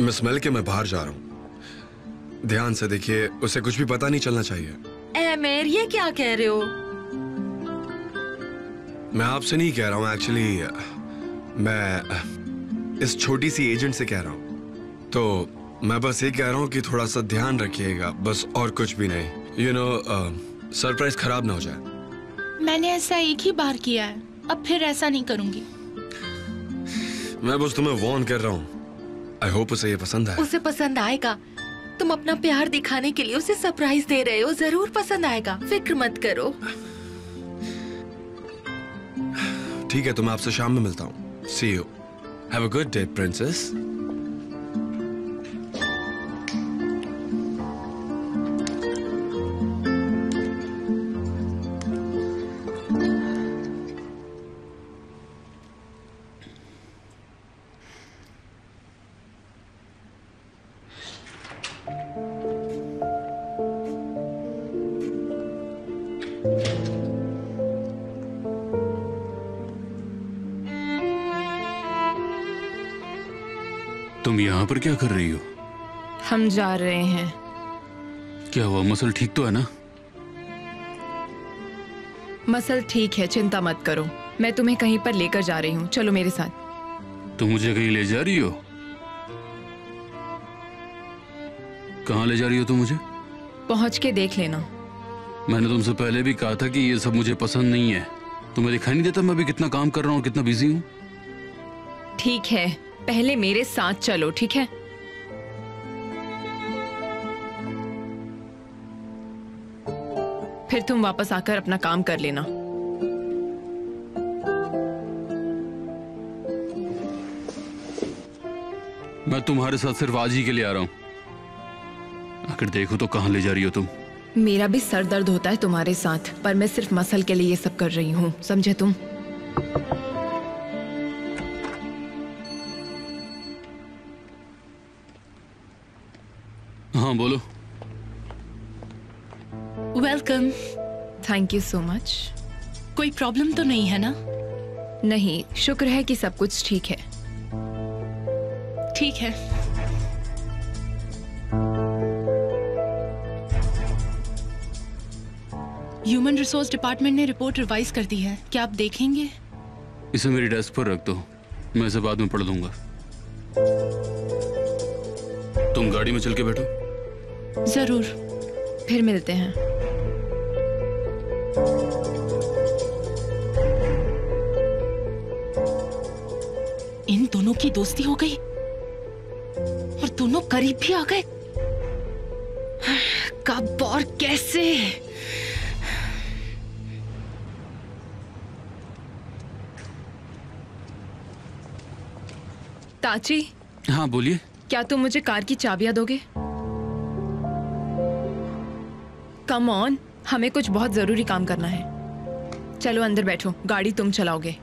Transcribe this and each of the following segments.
Miss milk, मैं बाहर जा रहा हूँ। ध्यान से देखिए, उसे कुछ भी पता नहीं चलना चाहिए। आमिर, ये क्या कह रहे हो? मैं आपसे नहीं कह रहा हूँ, एक्चुअली मैं इस छोटी सी एजेंट से कह रहा हूँ। तो मैं बस ये कह रहा हूँ कि थोड़ा सा ध्यान रखिएगा, बस, और कुछ भी नहीं। यू नो, सरप्राइज खराब ना हो जाए। मैंने ऐसा एक ही बार किया है, अब फिर ऐसा नहीं करूंगी। मैं बस तुम्हें वार्न कर रहा हूँ। आई होप उसे ये पसंद आए। उसे पसंद आएगा। तुम अपना प्यार दिखाने के लिए उसे सरप्राइज दे रहे हो, जरूर पसंद आएगा, फिक्र मत करो। ठीक है, तो मैं आपसे शाम में मिलता हूँ। See you. Have a good day princess. तुम यहाँ पर क्या कर रही हो? हम जा रहे हैं। क्या हुआ, मसल ठीक तो है ना? मसल ठीक है, चिंता मत करो। मैं तुम्हें कहीं पर लेकर जा रही हूँ, चलो मेरे साथ। तुम मुझे कहीं ले जा रही हो? कहाँ ले जा रही हो तुम मुझे? पहुँच के देख लेना। मैंने तुमसे पहले भी कहा था कि ये सब मुझे पसंद नहीं है। तुम्हें दिखाई नहीं देता मैं अभी कितना काम कर रहा हूँ, कितना बिजी हूँ? ठीक है, पहले मेरे साथ चलो, ठीक है? फिर तुम वापस आकर अपना काम कर लेना। मैं तुम्हारे साथ सिर्फ आज ही के लिए आ रहा हूँ। आखिर देखो तो कहाँ ले जा रही हो तुम? मेरा भी सर दर्द होता है तुम्हारे साथ, पर मैं सिर्फ मसल के लिए ये सब कर रही हूँ, समझे तुम? हाँ बोलो। Welcome. Thank you so much. कोई प्रॉब्लम तो नहीं है ना? नहीं, शुक्र है कि सब कुछ ठीक है। ठीक है। ह्यूमन रिसोर्स डिपार्टमेंट ने रिपोर्ट रिवाइज कर दी है, क्या आप देखेंगे? इसे मेरी डेस्क पर रख दो, मैं इसे बाद में पढ़ लूंगा। तुम गाड़ी में चल के बैठो। जरूर। फिर मिलते हैं। इन दोनों की दोस्ती हो गई और दोनों करीब भी आ गए। कब और कैसे? ताची। हाँ बोलिए। क्या तुम मुझे कार की चाबियां दोगे? कम ऑन, हमें कुछ बहुत जरूरी काम करना है। चलो अंदर बैठो, गाड़ी तुम चलाओगे।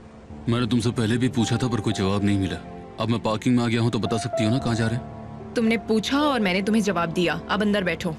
मैंने तुमसे पहले भी पूछा था पर कोई जवाब नहीं मिला। अब मैं पार्किंग में आ गया हूँ तो बता सकती हो ना कहाँ जा रहे हैं? तुमने पूछा और मैंने तुम्हें जवाब दिया, अब अंदर बैठो।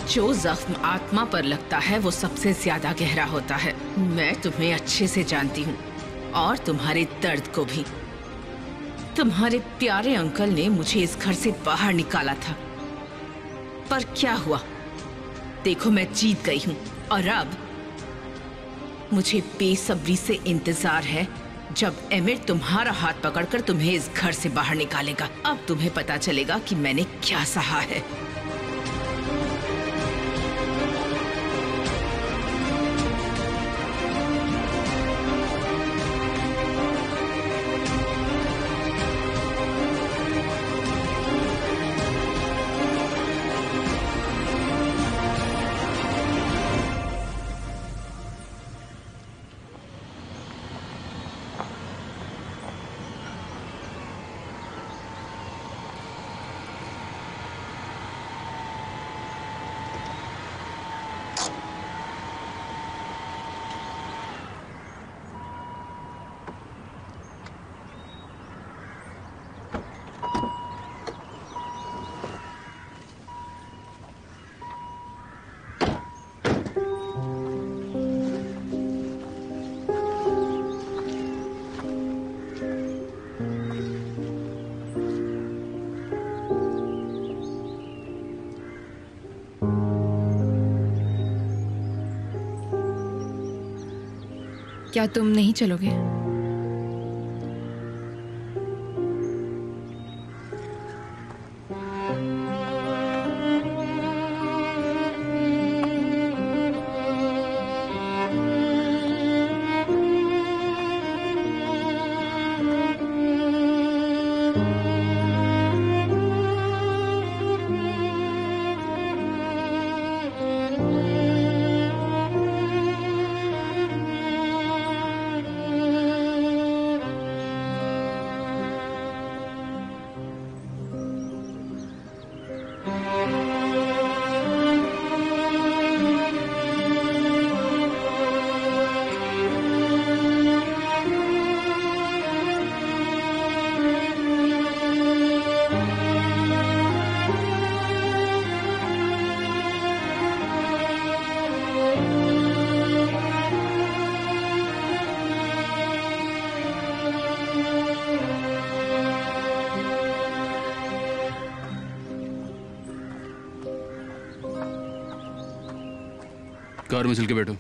जो जख्म आत्मा पर लगता है वो सबसे ज्यादा गहरा होता है। मैं तुम्हें अच्छे से जानती हूँ और तुम्हारे दर्द को भी। तुम्हारे प्यारे अंकल ने मुझे इस घर से बाहर निकाला था, पर क्या हुआ? देखो मैं जीत गई हूँ और अब मुझे बेसब्री से इंतजार है जब एमिर तुम्हारा हाथ पकड़कर तुम्हें इस घर से बाहर निकालेगा। अब तुम्हें पता चलेगा कि मैंने क्या सहा है। क्या तुम नहीं चलोगे? कार में चल के बैठो।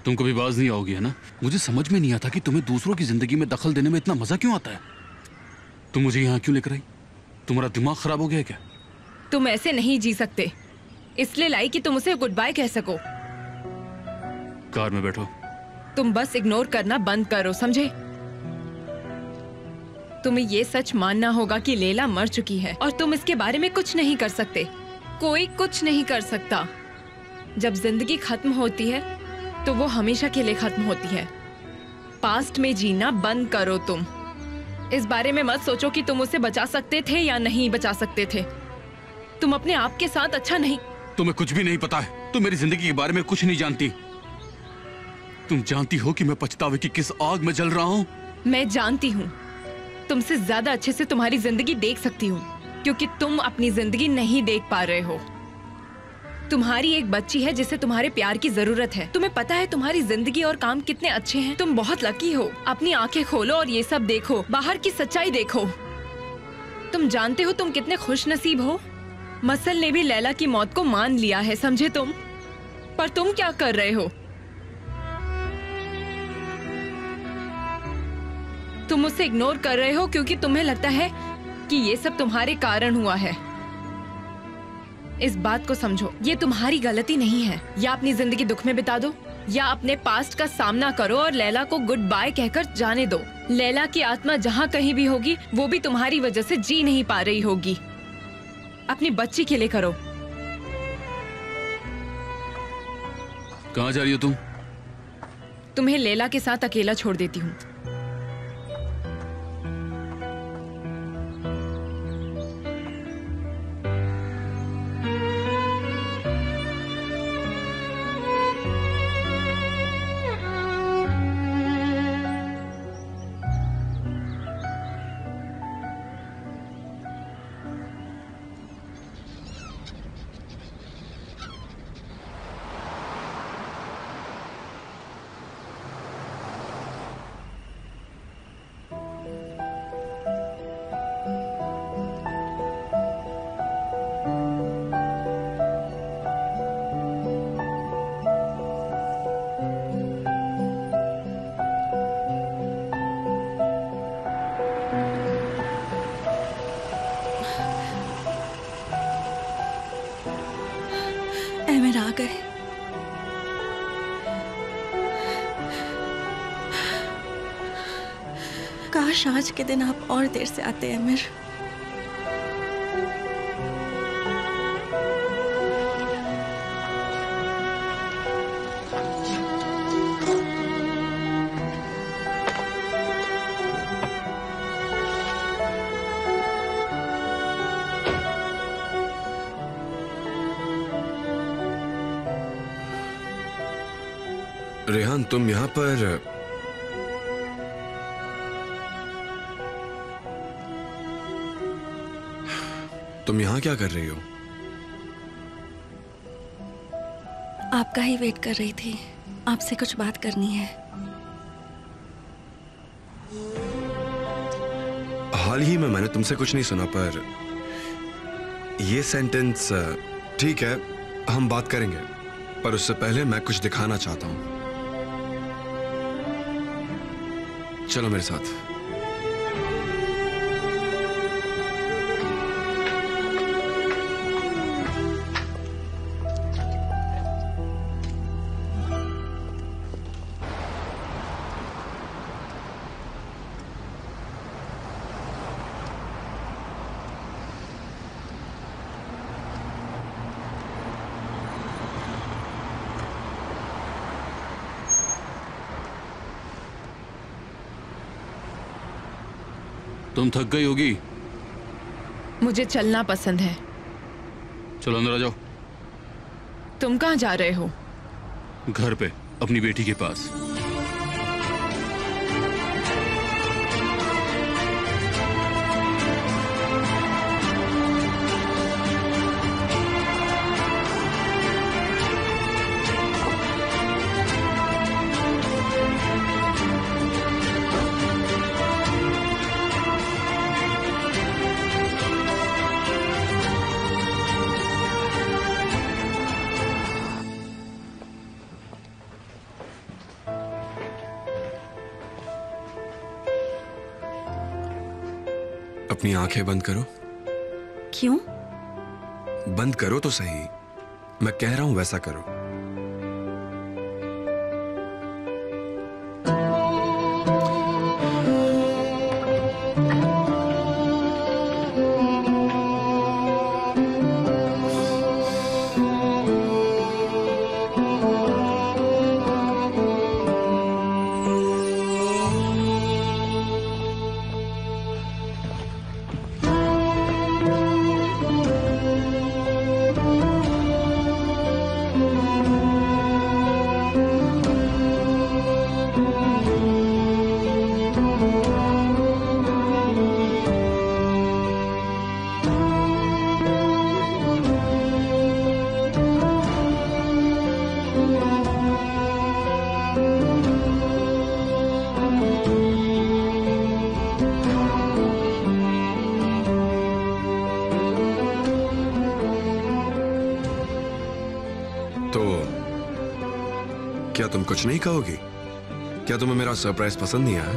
तुम कभी बाज नहीं आओगी, है ना? मुझे समझ में नहीं आता कि तुम्हें दूसरों की जिंदगी में दखल देने में इतना मजा क्यों आता है। तुम मुझे यहाँ क्यों लेकर आई? तुम्हारा दिमाग खराब हो गया है क्या? तुम ऐसे नहीं जी सकते, इसलिए लाई कि तुम उसे गुड बाय कह सको। कार में बैठो। तुम बस इग्नोर करना बंद करो, समझे? तुम्हें ये सच मानना होगा कि लैला मर चुकी है और तुम इसके बारे में कुछ नहीं कर सकते। कोई कुछ नहीं कर सकता। जब जिंदगी खत्म होती है तो वो हमेशा के लिए खत्म होती है। पास्ट में जीना बंद करो। तुम इस बारे में मत सोचो कि तुम उसे बचा सकते थे या नहीं बचा सकते थे। तुम अपने आप के साथ अच्छा नहीं। तुम्हें कुछ भी नहीं पता है। तुम मेरी जिंदगी के बारे में कुछ नहीं जानती। तुम जानती हो कि मैं पछतावे की किस आग में जल रहा हूँ? मैं जानती हूँ। तुमसे ज्यादा अच्छे से तुम्हारी जिंदगी देख सकती हूँ, क्योंकि तुम अपनी जिंदगी नहीं देख पा रहे हो। तुम्हारी एक बच्ची है जिसे तुम्हारे प्यार की जरूरत है। तुम्हें पता है तुम्हारी जिंदगी और काम कितने अच्छे हैं। तुम बहुत लकी हो। अपनी आंखें खोलो और ये सब देखो, बाहर की सच्चाई देखो। तुम जानते हो तुम कितने खुश नसीब हो। मसल ने भी लैला की मौत को मान लिया है, समझे तुम? पर तुम क्या कर रहे हो? तुम उसे इग्नोर कर रहे हो क्योंकि तुम्हें लगता है कि ये सब तुम्हारे कारण हुआ है। इस बात को समझो, ये तुम्हारी गलती नहीं है। या अपनी जिंदगी दुख में बिता दो या अपने पास्ट का सामना करो और लैला को गुड बाय कहकर जाने दो। लैला की आत्मा जहाँ कहीं भी होगी वो भी तुम्हारी वजह से जी नहीं पा रही होगी। अपनी बच्ची के लिए करो। कहाँ जा रही हो तुम? तुम्हें लैला के साथ अकेला छोड़ देती हूँ। एमिर आ गए। काश आज के दिन आप और देर से आते एमिर। रेहान, तुम यहाँ पर क्या कर रही हो? आपका ही वेट कर रही थी। आपसे कुछ बात करनी है। हाल ही में मैंने तुमसे कुछ नहीं सुना, पर ये सेंटेंस ठीक है, हम बात करेंगे, पर उससे पहले मैं कुछ दिखाना चाहता हूं। चलो मेरे साथ। तुम थक गई होगी। मुझे चलना पसंद है। चलो अंदर आ जाओ। तुम कहाँ जा रहे हो? घर पे, अपनी बेटी के पास। अपनी आंखें बंद करो। क्यों? बंद करो तो सही, मैं कह रहा हूं वैसा करो। क्या तुम कुछ नहीं कहोगी? क्या तुम्हें मेरा सरप्राइज पसंद नहीं आया?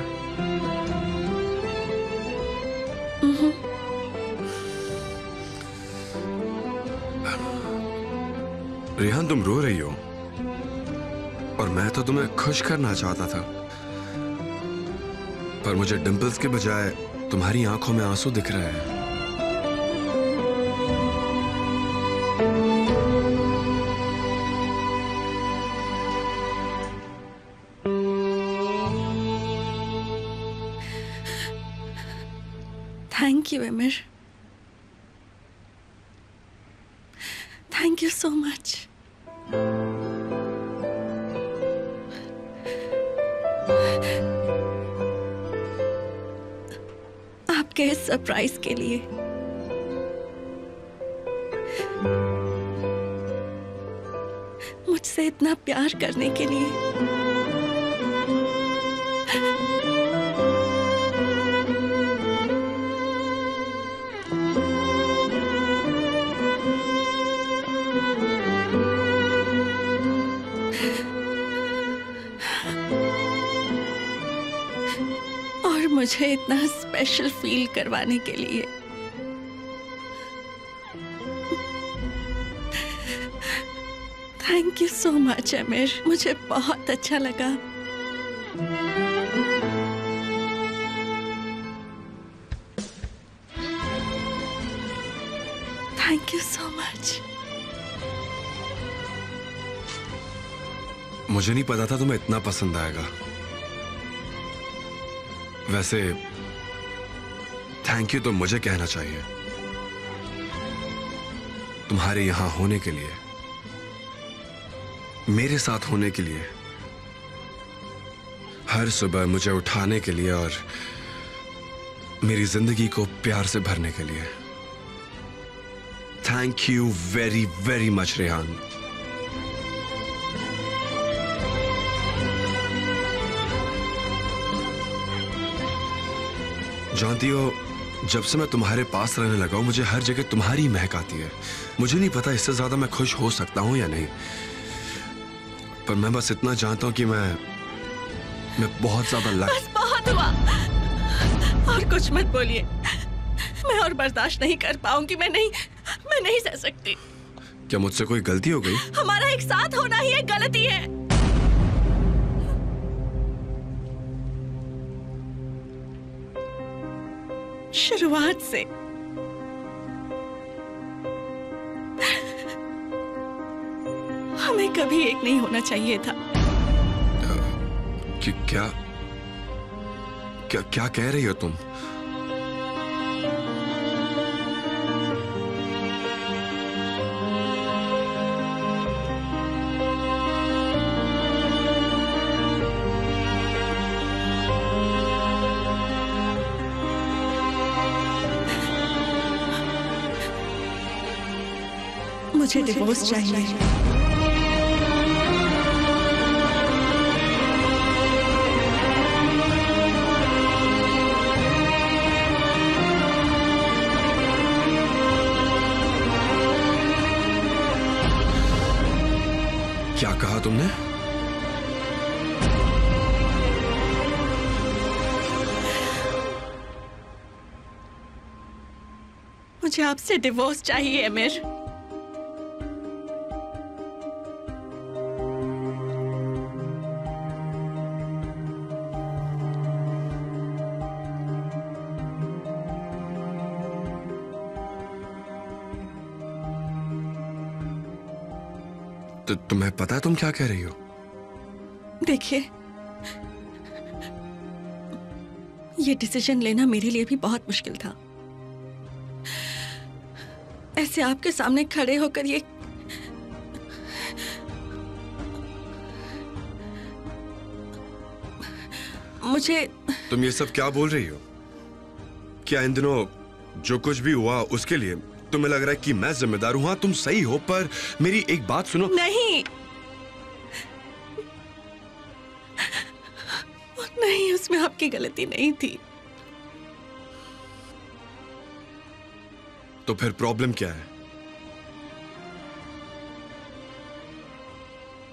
रेहान, तुम रो रही हो और मैं तो तुम्हें खुश करना चाहता था, पर मुझे डिंपल्स के बजाय तुम्हारी आंखों में आंसू दिख रहे हैं। Thank you, Emir. Thank you so much. आपके इस सरप्राइज के लिए। मुझसे इतना प्यार करने के लिए। मुझे इतना स्पेशल फील करवाने के लिए। थैंक यू सो मच अमीर, मुझे बहुत अच्छा लगा। Thank you so much. मुझे नहीं पता था तुम्हें इतना पसंद आएगा। वैसे थैंक यू तो मुझे कहना चाहिए, तुम्हारे यहां होने के लिए, मेरे साथ होने के लिए, हर सुबह मुझे उठाने के लिए और मेरी जिंदगी को प्यार से भरने के लिए। Thank you very very much Rehan. जानती हो, जब से मैं तुम्हारे पास रहने लगा हूं, मुझे हर जगह तुम्हारी महक आती है। मुझे नहीं पता इससे ज्यादा मैं खुश हो सकता हूं या नहीं, पर मैं बस इतना जानता हूं कि मैं बहुत ज्यादा बस बहुत हुआ, और कुछ मत बोलिए। मैं और बर्दाश्त नहीं कर पाऊंगी। मैं नहीं सह सकती। क्या मुझसे कोई गलती हो गई? हमारा एक साथ होना ही एक गलती है। शुरुआत से हमें कभी एक नहीं होना चाहिए था। क्या क्या क्या कह रही हो तुम? मुझे डिवोर्स चाहिए। क्या कहा तुमने? मुझे आपसे डिवोर्स चाहिए अमीर। तो तुम्हें पता है तुम क्या कह रही हो? देखिए, ये डिसीजन लेना मेरे लिए भी बहुत मुश्किल था। ऐसे आपके सामने खड़े होकर ये मुझे। तुम ये सब क्या बोल रही हो? क्या इन दिनों जो कुछ भी हुआ उसके लिए तुम्हें लग रहा है कि मैं जिम्मेदार हूं? हाँ, तुम सही हो, पर मेरी एक बात सुनो। नहीं नहीं, उसमें आपकी गलती नहीं थी। तो फिर प्रॉब्लम क्या है?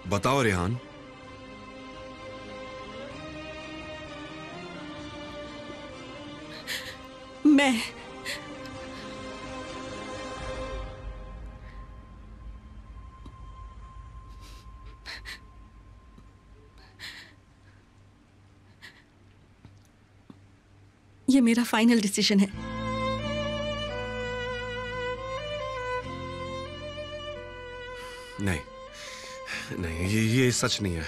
बताओ रेहान। मैं ये मेरा फाइनल डिसीजन है। नहीं नहीं, ये सच नहीं है।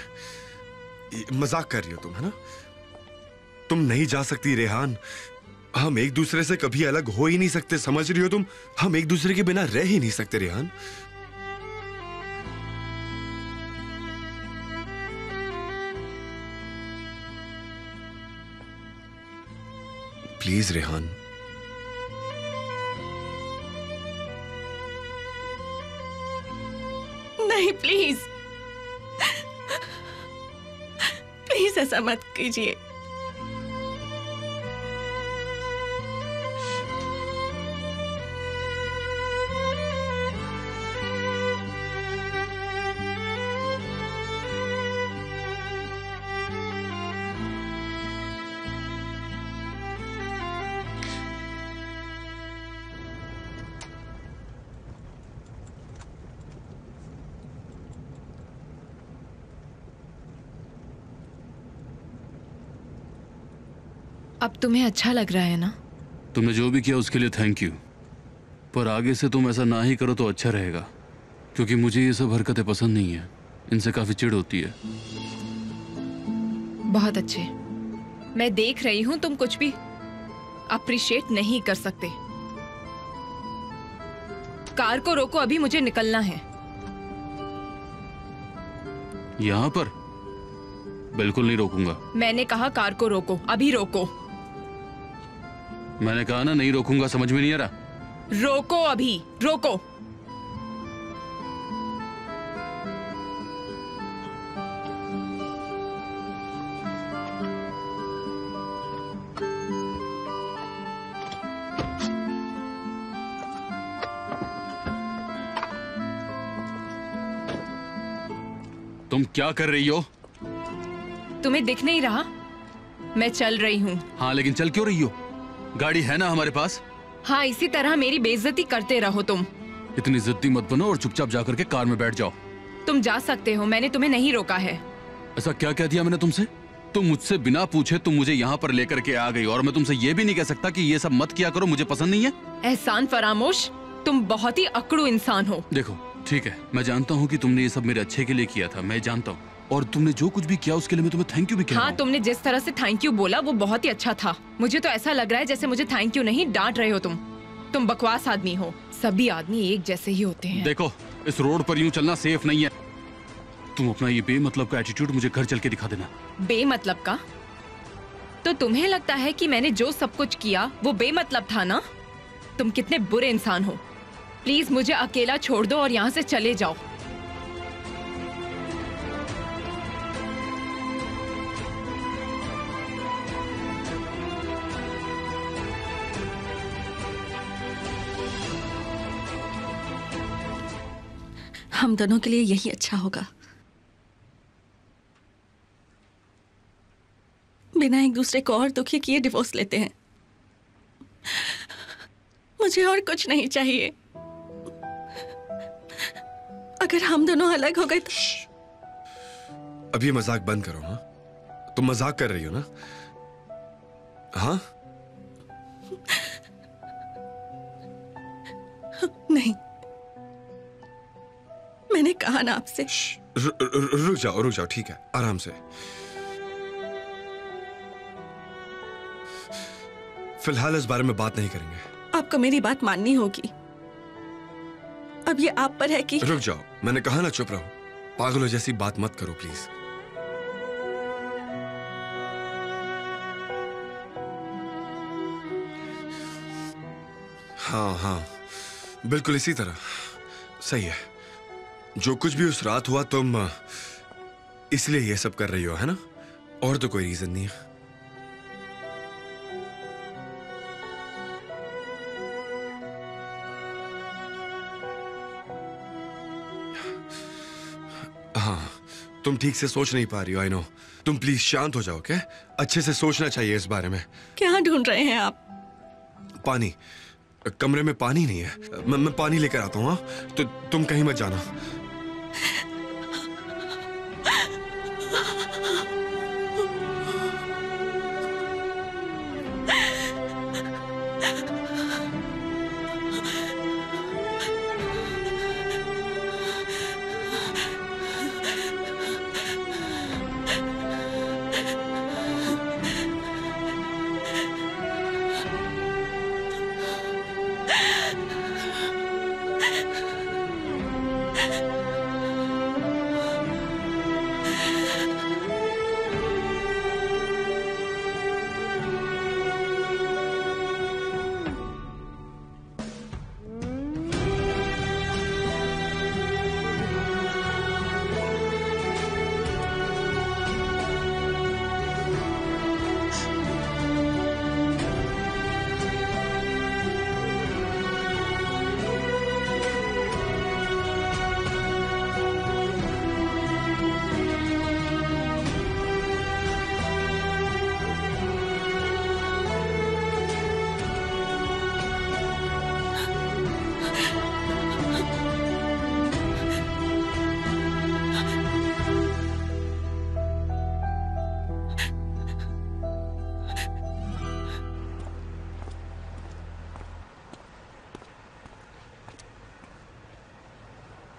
मजाक कर रही हो तुम, है ना? तुम नहीं जा सकती रेहान। हम एक दूसरे से कभी अलग हो ही नहीं सकते, समझ रही हो तुम? हम एक दूसरे के बिना रह ही नहीं सकते रेहान। प्लीज रेहान। नहीं, प्लीज प्लीज ऐसा मत कीजिए। अब तुम्हें अच्छा लग रहा है ना? तुमने जो भी किया उसके लिए थैंक यू, पर आगे से तुम ऐसा ना ही करो तो अच्छा रहेगा, क्योंकि मुझे ये सब हरकतें पसंद नहीं है। इनसे काफी चिढ़ होती है। बहुत अच्छे। मैं देख रही हूं तुम कुछ भी अप्रिशिएट नहीं कर सकते। कार को रोको, अभी मुझे निकलना है। यहाँ पर बिल्कुल नहीं रोकूंगा। मैंने कहा कार को रोको, अभी रोको। मैंने कहा ना नहीं रोकूंगा, समझ में नहीं आ रहा? रोको, अभी रोको। तुम क्या कर रही हो? तुम्हें दिख नहीं रहा? मैं चल रही हूँ। हाँ, लेकिन चल क्यों रही हो? गाड़ी है ना हमारे पास। हाँ, इसी तरह मेरी बेइज्जती करते रहो तुम। इतनी जिद्दी मत बनो और चुपचाप जाकर के कार में बैठ जाओ। तुम जा सकते हो, मैंने तुम्हें नहीं रोका है। ऐसा क्या कह दिया मैंने तुमसे? तुम मुझसे बिना पूछे तुम मुझे यहाँ पर लेकर के आ गई, और मैं तुमसे ये भी नहीं कह सकता कि ये सब मत किया करो, मुझे पसंद नहीं है। एहसान फरामोश, तुम बहुत ही अकड़ू इंसान हो। देखो ठीक है, मैं जानता हूँ कि तुमने ये सब मेरे अच्छे के लिए किया था, मैं जानता हूँ, और तुमने जो कुछ भी किया उसके लिए मैं तुम्हें थैंक यू भी कह रहा हाँ, हूँ। तुमने जिस तरह से थैंक यू बोला वो बहुत ही अच्छा था। मुझे तो ऐसा लग रहा है जैसे मुझे थैंक यू नहीं डांट रहे हो तुम बकवास आदमी हो। सभी आदमी एक जैसे ही होते हैं। देखो, इस रोड पर यूं चलना सेफ नहीं है। तुम अपना ये बेमतलब का एटीट्यूड मुझे घर चल के दिखा देना। बेमतलब का? तो तुम्हें लगता है कि मैंने जो सब कुछ किया वो बेमतलब था ना? तुम कितने बुरे इंसान हो। प्लीज मुझे अकेला छोड़ दो और यहाँ से चले जाओ। हम दोनों के लिए यही अच्छा होगा। बिना एक दूसरे को और दुखी किए डिवोर्स लेते हैं। मुझे और कुछ नहीं चाहिए। अगर हम दोनों अलग हो गए तो। अभी मजाक बंद करो। हाँ, तुम मजाक कर रही हो ना? हाँ, नहीं, मैंने कहा ना आपसे। रुक जाओ, ठीक है, आराम से। फिलहाल इस बारे में बात नहीं करेंगे। आपको मेरी बात माननी होगी। अब ये आप पर है कि। रुक जाओ, मैंने कहा ना चुप रहो। पागलों जैसी बात मत करो प्लीज। हाँ, बिल्कुल इसी तरह सही है। जो कुछ भी उस रात हुआ तुम इसलिए ये सब कर रही हो, है ना? और तो कोई रीजन नहीं है। हाँ, तुम ठीक से सोच नहीं पा रही हो, आई नो। तुम प्लीज शांत हो जाओ, क्या? अच्छे से सोचना चाहिए इस बारे में। क्या ढूंढ रहे हैं आप? पानी। कमरे में पानी नहीं है। मैं पानी लेकर आता हूँ। हाँ, तो तुम कहीं मत जाना।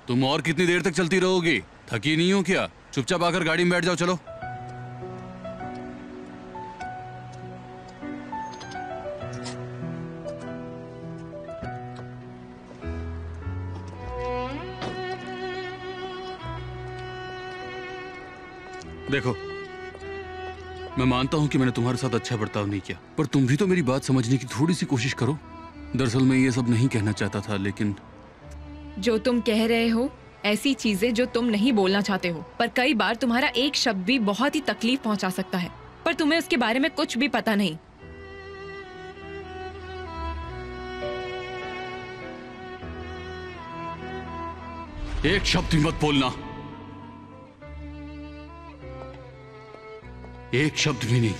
तुम और कितनी देर तक चलती रहोगी? थकी नहीं हो क्या? चुपचाप आकर गाड़ी में बैठ जाओ, चलो। देखो, मैं मानता हूं कि मैंने तुम्हारे साथ अच्छा बर्ताव नहीं किया, पर तुम भी तो मेरी बात समझने की थोड़ी सी कोशिश करो। दरअसल मैं ये सब नहीं कहना चाहता था, लेकिन जो तुम कह रहे हो ऐसी चीजें जो तुम नहीं बोलना चाहते हो, पर कई बार तुम्हारा एक शब्द भी बहुत ही तकलीफ पहुंचा सकता है, पर तुम्हें उसके बारे में कुछ भी पता नहीं। एक शब्द भी मत बोलना, एक शब्द भी नहीं।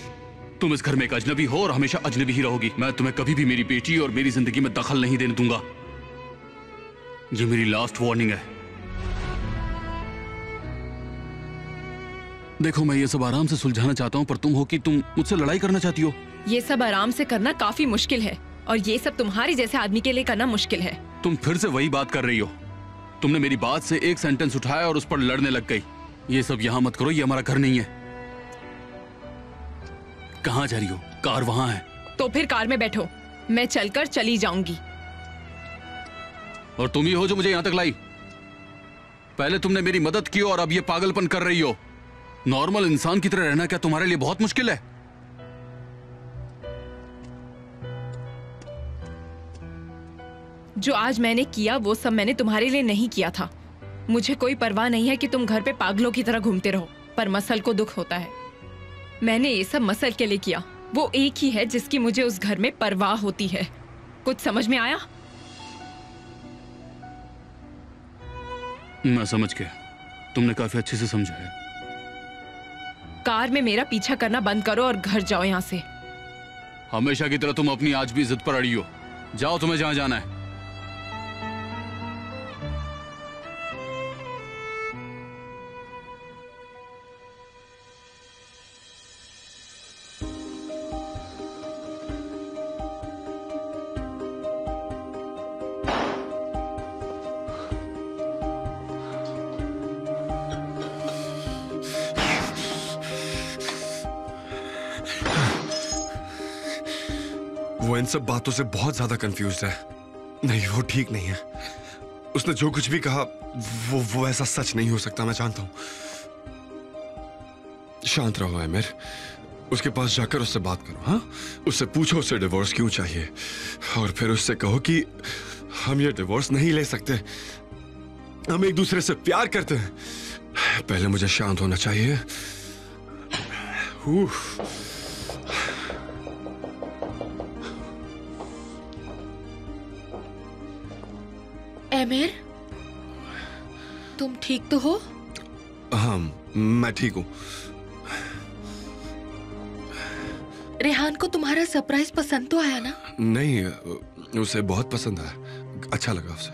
तुम इस घर में एक अजनबी हो और हमेशा अजनबी ही रहोगी। मैं तुम्हें कभी भी मेरी बेटी और मेरी जिंदगी में दखल नहीं देने दूंगा। ये मेरी लास्ट वार्निंग है। देखो, मैं ये सब आराम से सुलझाना चाहता हूं, पर तुम हो कि तुम मुझसे लड़ाई करना चाहती हो। ये सब आराम से करना काफी मुश्किल है, और ये सब तुम्हारे जैसे आदमी के लिए करना मुश्किल है। तुम फिर से वही बात कर रही हो। तुमने मेरी बात से एक सेंटेंस उठाया और उस पर लड़ने लग गई। ये सब यहां मत करो, ये हमारा घर नहीं है। कहां जा रही हो? कार वहां है। तो फिर कार में बैठो, मैं चलकर चली जाऊंगी। और तुम ही हो जो मुझे यहां तक लाई। पहले तुमने मेरी मदद की और अब ये पागलपन कर रही हो। नॉर्मल इंसान की तरह रहना क्या तुम्हारे लिए बहुत मुश्किल है? जो आज मैंने किया वो सब मैंने तुम्हारे लिए नहीं किया था। मुझे कोई परवाह नहीं है कि तुम घर पे पागलों की तरह घूमते रहो, पर मसल को दुख होता है। मैंने ये सब मसल के लिए किया। वो एक ही है जिसकी मुझे उस घर में परवाह होती है। कुछ समझ में आया? मैं समझ गया, तुमने काफी अच्छे से समझा है। कार में मेरा पीछा करना बंद करो और घर जाओ यहाँ से। हमेशा की तरह तुम अपनी आज भी जिद पर अड़ी हो। जाओ, तुम्हें जहां जाना है। वो इन सब बातों से बहुत ज्यादा कंफ्यूज है। नहीं, वो ठीक नहीं है। उसने जो कुछ भी कहा वो ऐसा सच नहीं हो सकता, मैं जानता हूं। शांत रहो आमिर, उसके पास जाकर उससे बात करो। हाँ, उससे पूछो उसे डिवोर्स क्यों चाहिए, और फिर उससे कहो कि हम ये डिवोर्स नहीं ले सकते, हम एक दूसरे से प्यार करते हैं। पहले मुझे शांत होना चाहिए। आमिर, तुम ठीक तो हो? हाँ, मैं ठीक हूँ। रेहान को तुम्हारा सरप्राइज पसंद तो आया ना? नहीं, उसे बहुत पसंद आया, अच्छा लगा उसे।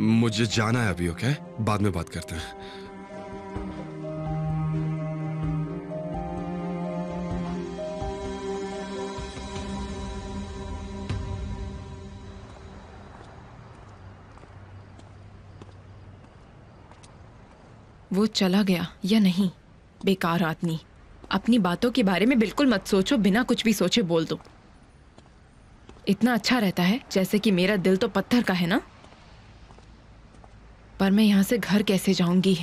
मुझे जाना है अभी, ओके? बाद में बात करते हैं। वो चला गया या नहीं? बेकार आदमी। अपनी बातों के बारे में बिल्कुल मत सोचो, बिना कुछ भी सोचे बोल दो। इतना अच्छा रहता है जैसे कि मेरा दिल तो पत्थर का है ना। पर मैं यहां से घर कैसे जाऊंगी?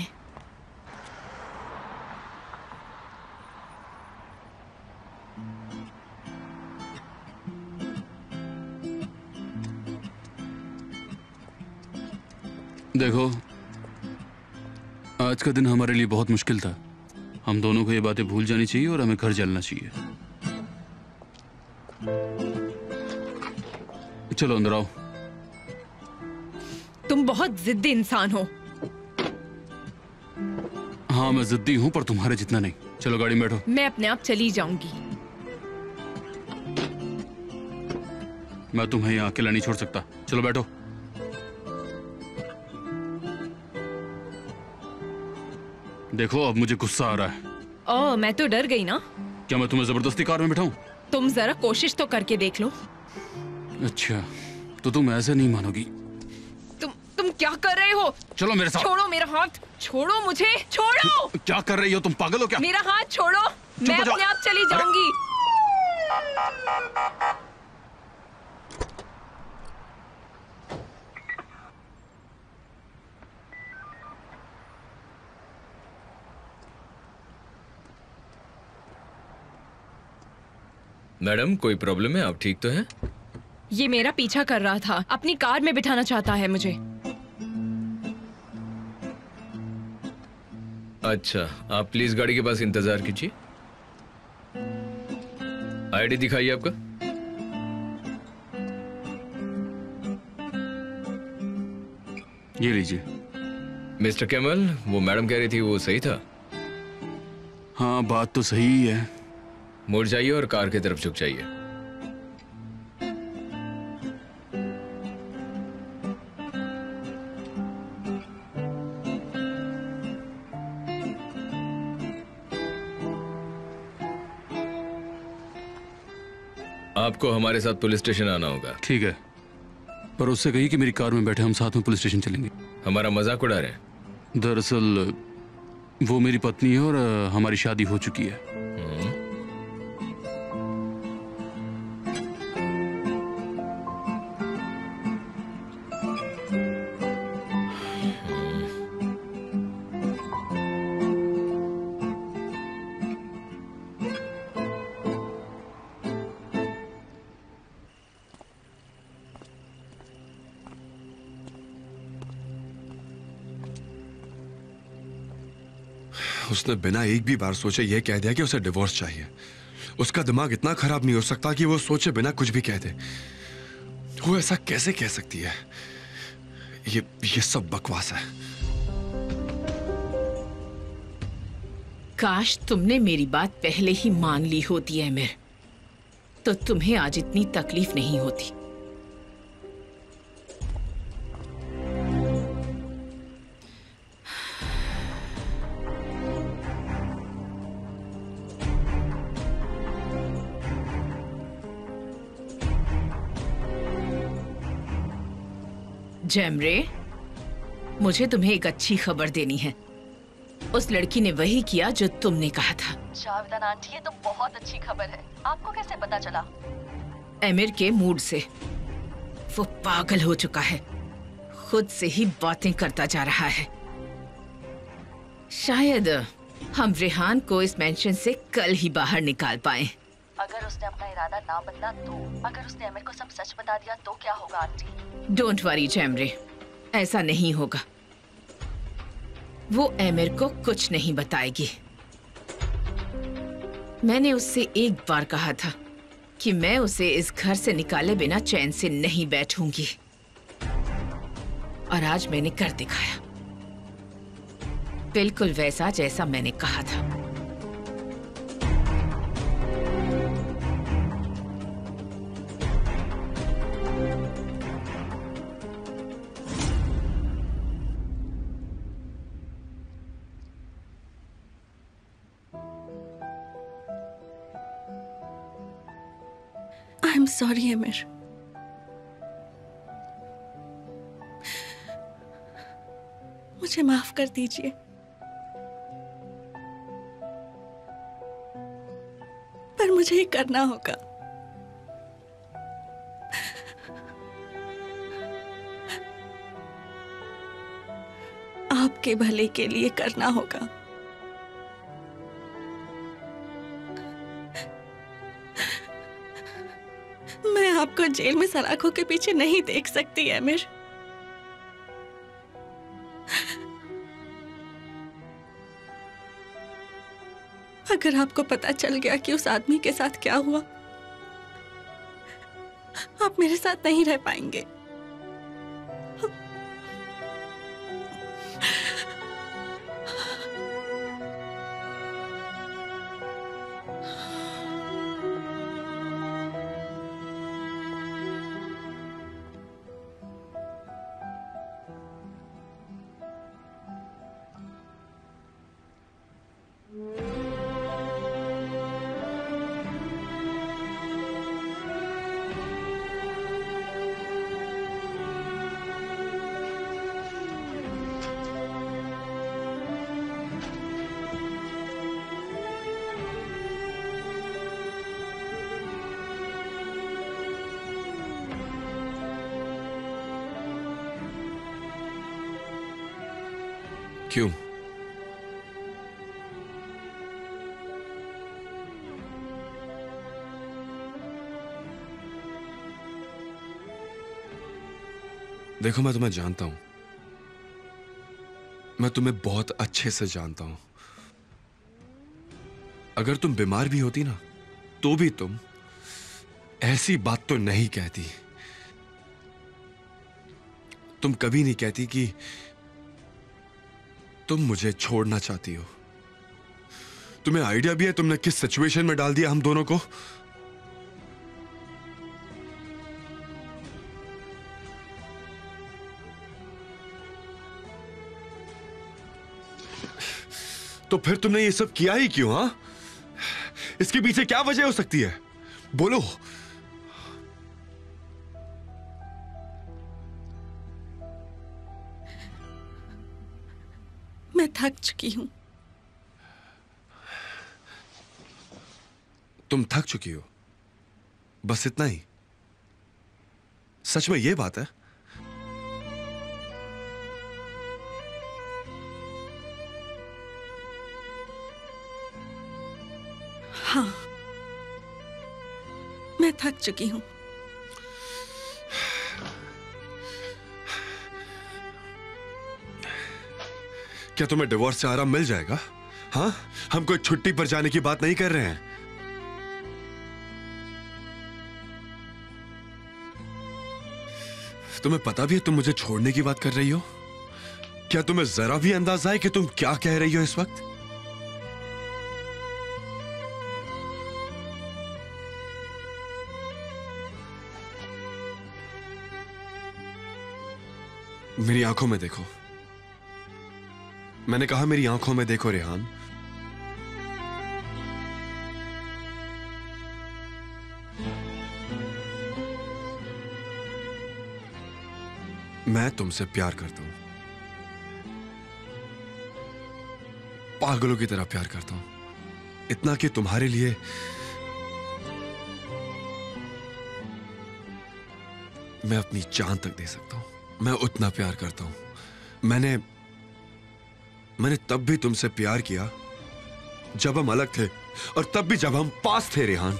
देखो, आज का दिन हमारे लिए बहुत मुश्किल था। हम दोनों को ये बातें भूल जानी चाहिए और हमें घर चलना चाहिए। चलो अंदर आओ। तुम बहुत जिद्दी इंसान हो। हाँ, मैं जिद्दी हूं, पर तुम्हारे जितना नहीं। चलो गाड़ी में बैठो। मैं अपने आप चली जाऊंगी। मैं तुम्हें यहाँ अकेला नहीं छोड़ सकता। चलो बैठो। देखो, अब मुझे गुस्सा आ रहा है। ओह, मैं तो डर गई ना। क्या मैं तुम्हें जबरदस्ती कार में बिठाऊं? तुम जरा कोशिश तो करके देख लो। अच्छा, तो तुम ऐसे नहीं मानोगी। तुम क्या कर रहे हो? चलो मेरे साथ। छोड़ो मेरा हाथ, छोड़ो मुझे, छोड़ो। क्या कर रही हो तुम? पागल हो क्या? मेरा हाथ छोड़ो, मैं अपने आप चली जाऊंगी। मैडम, कोई प्रॉब्लम है? आप ठीक तो हैं? ये मेरा पीछा कर रहा था, अपनी कार में बिठाना चाहता है मुझे। अच्छा, आप प्लीज गाड़ी के पास इंतजार कीजिए। आईडी दिखाइए आपका। ये लीजिए। मिस्टर कैमल, वो मैडम कह रही थी वो सही था? हाँ, बात तो सही ही है। मुड़ जाइए और कार की तरफ झुक जाइए। आपको हमारे साथ पुलिस स्टेशन आना होगा। ठीक है, पर उससे कही कि मेरी कार में बैठे हम साथ में पुलिस स्टेशन चलेंगे। हमारा मजाक उड़ा रहे हैं? दरअसल वो मेरी पत्नी है और हमारी शादी हो चुकी है। उसने बिना एक भी बार सोचे यह कह दिया कि उसे डिवोर्स चाहिए। उसका दिमाग इतना खराब नहीं हो सकता कि वो सोचे बिना कुछ भी कह दे। वो ऐसा कैसे कह सकती है? ये सब बकवास है। काश तुमने मेरी बात पहले ही मान ली होती है अमीर, तो तुम्हें आज इतनी तकलीफ नहीं होती। जैमरे, मुझे तुम्हें एक अच्छी खबर देनी है। उस लड़की ने वही किया जो तुमने कहा था। जावेदन आंटी, ये तो बहुत अच्छी खबर है। आपको कैसे पता चला? अमीर के मूड से। वो पागल हो चुका है, खुद से ही बातें करता जा रहा है। शायद हम रेहान को इस मेंशन से कल ही बाहर निकाल पाए। अगर उसने अपना इरादा ना बदला तो? अगर उसने अमीर को सब सच बता दिया तो क्या होगा आंटी? डोंट वरी जैमरे, ऐसा नहीं होगा। वो अमीर को कुछ नहीं बताएगी। मैंने उससे एक बार कहा था कि मैं उसे इस घर से निकाले बिना चैन से नहीं बैठूंगी, और आज मैंने कर दिखाया, बिल्कुल वैसा जैसा मैंने कहा था। आई एम सॉरी अमीर। मुझे माफ कर दीजिए। पर मुझे ये करना होगा। आपके भले के लिए करना होगा। मैं आपको जेल में सलाखों के पीछे नहीं देख सकती अमीर। अगर आपको पता चल गया कि उस आदमी के साथ क्या हुआ, आप मेरे साथ नहीं रह पाएंगे। क्यों? देखो, मैं तुम्हें जानता हूं, मैं तुम्हें बहुत अच्छे से जानता हूं। अगर तुम बीमार भी होती ना, तो भी तुम ऐसी बात तो नहीं कहती। तुम कभी नहीं कहती कि तुम मुझे छोड़ना चाहती हो। तुम्हें आइडिया भी है तुमने किस सिचुएशन में डाल दिया हम दोनों को? तो फिर तुमने ये सब किया ही क्यों? हां, इसके पीछे क्या वजह हो सकती है? बोलो। मैं थक चुकी हूं। तुम थक चुकी हो? बस इतना ही? सच में ये बात है? हाँ, मैं थक चुकी हूं। क्या तुम्हें डिवोर्स से आराम मिल जाएगा? हाँ, हम कोई छुट्टी पर जाने की बात नहीं कर रहे हैं। तुम्हें पता भी है तुम मुझे छोड़ने की बात कर रही हो? क्या तुम्हें जरा भी अंदाजा है कि तुम क्या कह रही हो इस वक्त? मेरी आंखों में देखो। मैंने कहा मेरी आंखों में देखो रेहान। मैं तुमसे प्यार करता हूं, पागलों की तरह प्यार करता हूं। इतना कि तुम्हारे लिए मैं अपनी जान तक दे सकता हूं। मैं उतना प्यार करता हूं। मैंने तब भी तुमसे प्यार किया जब हम अलग थे, और तब भी जब हम पास थे रेहान।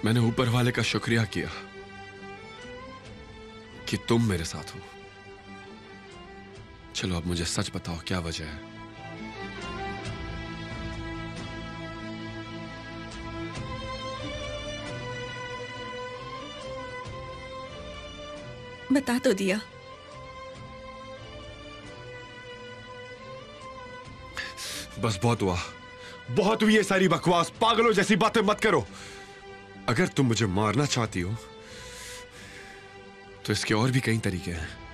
मैंने ऊपर वाले का शुक्रिया किया कि तुम मेरे साथ हो। चलो अब मुझे सच बताओ, क्या वजह है? बता तो दिया। बस बहुत हुआ, बहुत हुई ये सारी बकवास। पागलों जैसी बातें मत करो। अगर तुम मुझे मारना चाहती हो तो इसके और भी कई तरीके हैं।